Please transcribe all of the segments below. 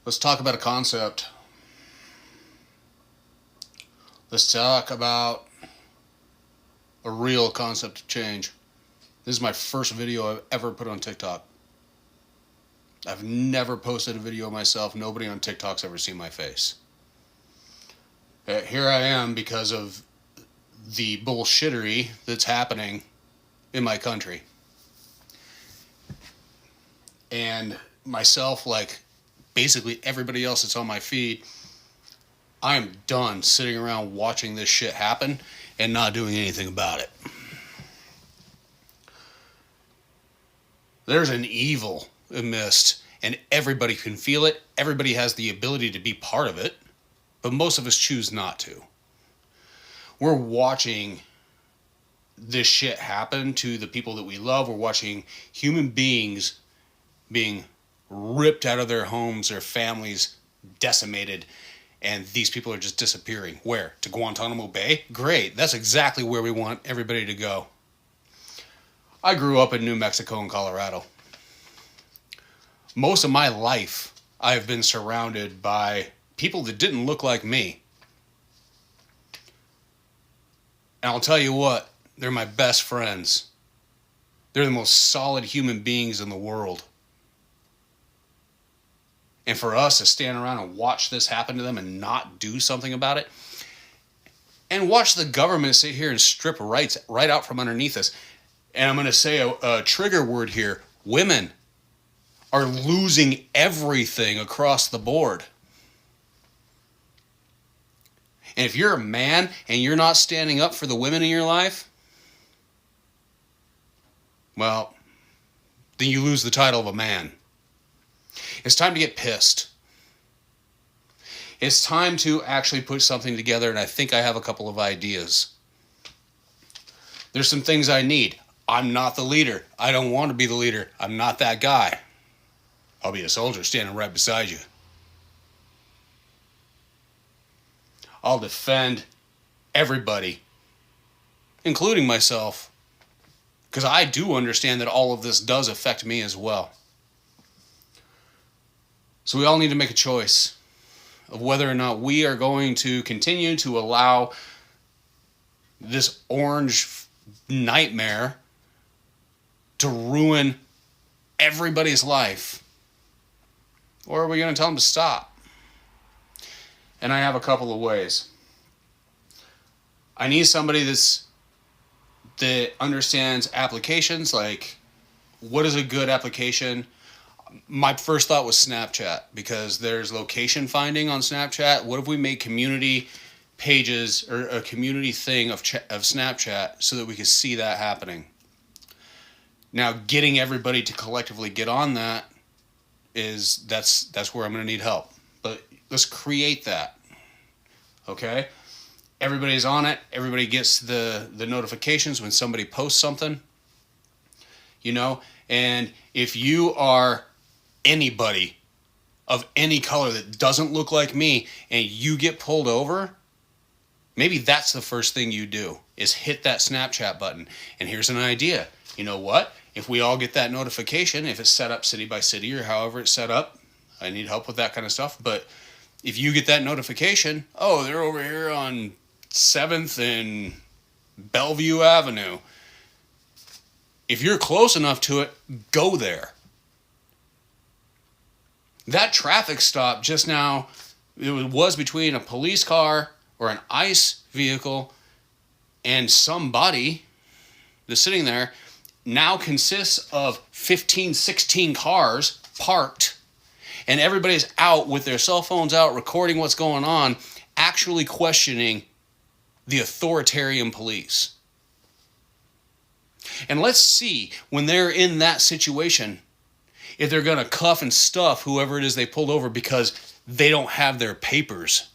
Let's talk about a concept. Let's talk about a real concept of change. This is my first video I've ever put on TikTok. I've never posted a video of myself. Nobody on TikTok's ever seen my face. Here I am because of the bullshittery that's happening in my country. And myself, like basically everybody else that's on my feed, I am done sitting around watching this shit happen and not doing anything about it. There's an evil amidst, and everybody can feel it. Everybody has the ability to be part of it, but most of us choose not to. We're watching this shit happen to the people that we love. We're watching human beings being ripped out of their homes, their families decimated, and these people are just disappearing. Where? To Guantanamo Bay? Great. That's exactly where we want everybody to go. I grew up in New Mexico and Colorado. Most of my life, I've been surrounded by people that didn't look like me. And I'll tell you what, they're my best friends. They're the most solid human beings in the world. And for us to stand around and watch this happen to them and not do something about it, and watch the government sit here and strip rights right out from underneath us. And I'm going to say a trigger word here. Women are losing everything across the board. And if you're a man and you're not standing up for the women in your life, well, then you lose the title of a man. It's time to get pissed. It's time to actually put something together, and I think I have a couple of ideas. There's some things I need. I'm not the leader. I don't want to be the leader. I'm not that guy. I'll be a soldier standing right beside you. I'll defend everybody, including myself, because I do understand that all of this does affect me as well. So we all need to make a choice of whether or not we are going to continue to allow this orange nightmare to ruin everybody's life, or are we going to tell them to stop? And I have a couple of ways. I need somebody that understands applications, like what is a good application. My first thought was Snapchat, because there's location finding on Snapchat. What if we made community pages or a community thing of Snapchat so that we could see that happening? Now, getting everybody to collectively get on that that's where I'm going to need help. But let's create that. Okay? Everybody's on it. Everybody gets the notifications when somebody posts something. You know, and if you are anybody of any color that doesn't look like me and you get pulled over, maybe that's the first thing you do, is hit that Snapchat button. And here's an idea. You know what? If we all get that notification, if it's set up city by city or however it's set up, I need help with that kind of stuff. But if you get that notification, oh, they're over here on 7th and Bellevue Avenue. If you're close enough to it, go there. That traffic stop just now, it was between a police car or an ICE vehicle and somebody that's sitting there, now consists of 15, 16 cars parked, and everybody's out with their cell phones out recording what's going on, actually questioning the authoritarian police. And let's see, when they're in that situation, if they're going to cuff and stuff whoever it is they pulled over because they don't have their papers.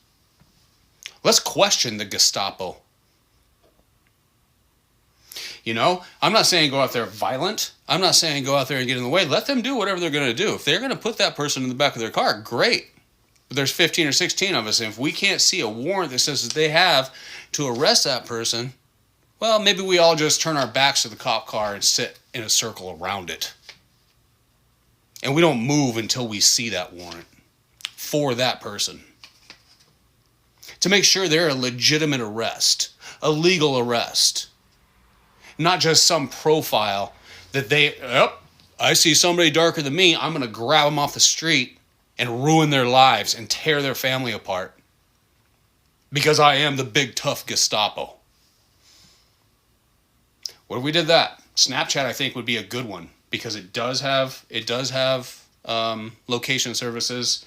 Let's question the Gestapo. You know, I'm not saying go out there violent. I'm not saying go out there and get in the way. Let them do whatever they're going to do. If they're going to put that person in the back of their car, great. But there's 15 or 16 of us, and if we can't see a warrant that says that they have to arrest that person, well, maybe we all just turn our backs to the cop car and sit in a circle around it. And we don't move until we see that warrant. for that person. To make sure they're a legitimate arrest, a legal arrest. Not just some profile that I see somebody darker than me, I'm going to grab them off the street and ruin their lives and tear their family apart. Because I am the big tough Gestapo. What if we did that? Snapchat, I think, would be a good one because it does have location services.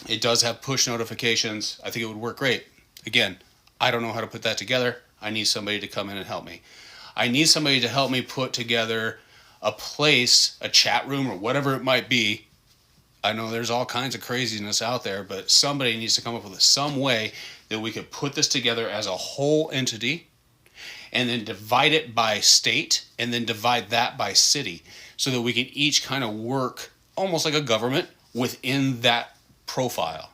It does have push notifications. I think it would work great. Again, I don't know how to put that together. I need somebody to come in and help me. I need somebody to help me put together a place, a chat room, or whatever it might be. I know there's all kinds of craziness out there, but somebody needs to come up with some way that we could put this together as a whole entity and then divide it by state and then divide that by city so that we can each kind of work almost like a government within that profile.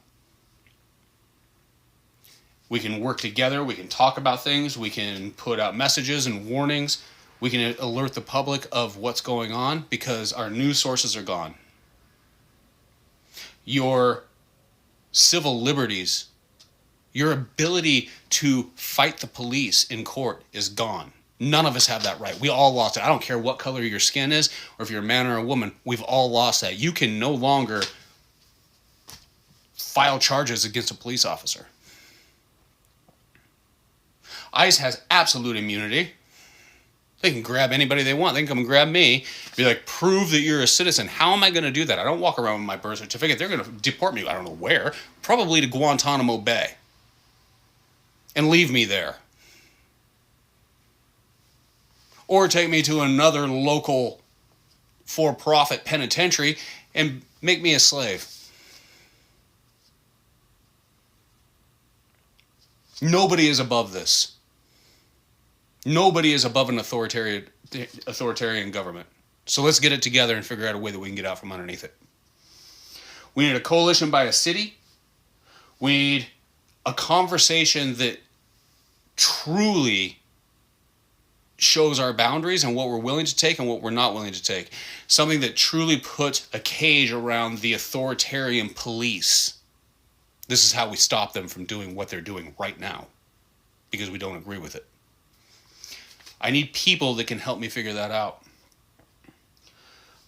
We can work together, we can talk about things, we can put out messages and warnings, we can alert the public of what's going on because our news sources are gone. Your civil liberties, your ability to fight the police in court is gone. None of us have that right. We all lost it. I don't care what color your skin is or if you're a man or a woman. We've all lost that. You can no longer file charges against a police officer. ICE has absolute immunity. They can grab anybody they want. They can come and grab me. Be like, prove that you're a citizen. How am I going to do that? I don't walk around with my birth certificate. They're going to deport me. I don't know where. Probably to Guantanamo Bay. And leave me there. Or take me to another local for-profit penitentiary and make me a slave. Nobody is above this. Nobody is above an authoritarian government. So let's get it together and figure out a way that we can get out from underneath it. We need a coalition by a city. We need a conversation that truly shows our boundaries and what we're willing to take and what we're not willing to take. Something that truly puts a cage around the authoritarian police. This is how we stop them from doing what they're doing right now because we don't agree with it. I need people that can help me figure that out.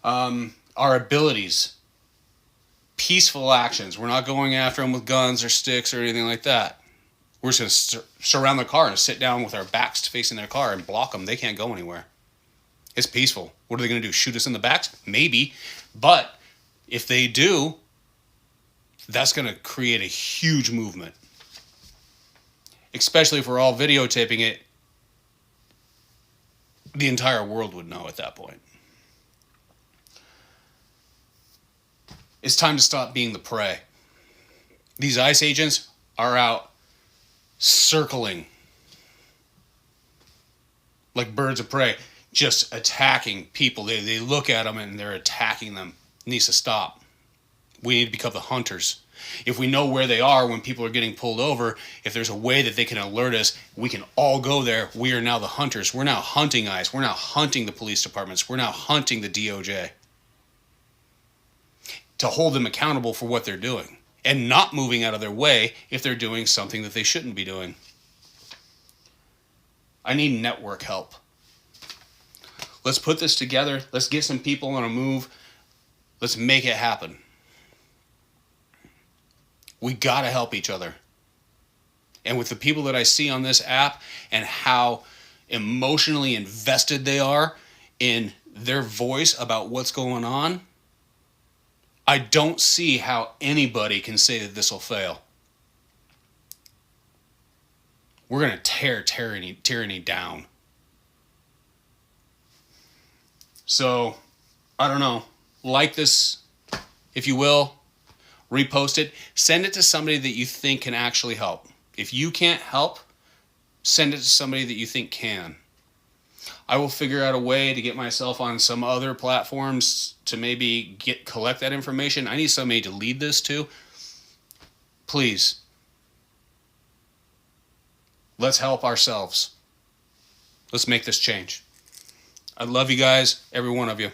Our abilities, peaceful actions. We're not going after them with guns or sticks or anything like that. We're just going to surround the car and sit down with our backs facing their car and block them. They can't go anywhere. It's peaceful. What are they going to do? Shoot us in the backs? Maybe. But if they do, that's going to create a huge movement. Especially if we're all videotaping it. The entire world would know at that point. It's time to stop being the prey. These ICE agents are out circling like birds of prey, just attacking people. They look at them and they're attacking them. It needs to stop. We need to become the hunters. If we know where they are when people are getting pulled over, if there's a way that they can alert us, we can all go there. We are now the hunters. We're now hunting ICE. We're now hunting the police departments. We're now hunting the DOJ to hold them accountable for what they're doing and not moving out of their way if they're doing something that they shouldn't be doing. I need network help. Let's put this together. Let's get some people on a move. Let's make it happen. We got to help each other. And with the people that I see on this app and how emotionally invested they are in their voice about what's going on, I don't see how anybody can say that this will fail. We're going to tear tyranny down. So, I don't know. Like this, if you will. Repost it. Send it to somebody that you think can actually help. If you can't help, send it to somebody that you think can. I will figure out a way to get myself on some other platforms to maybe collect that information. I need somebody to lead this too. Please. Let's help ourselves. Let's make this change. I love you guys, every one of you.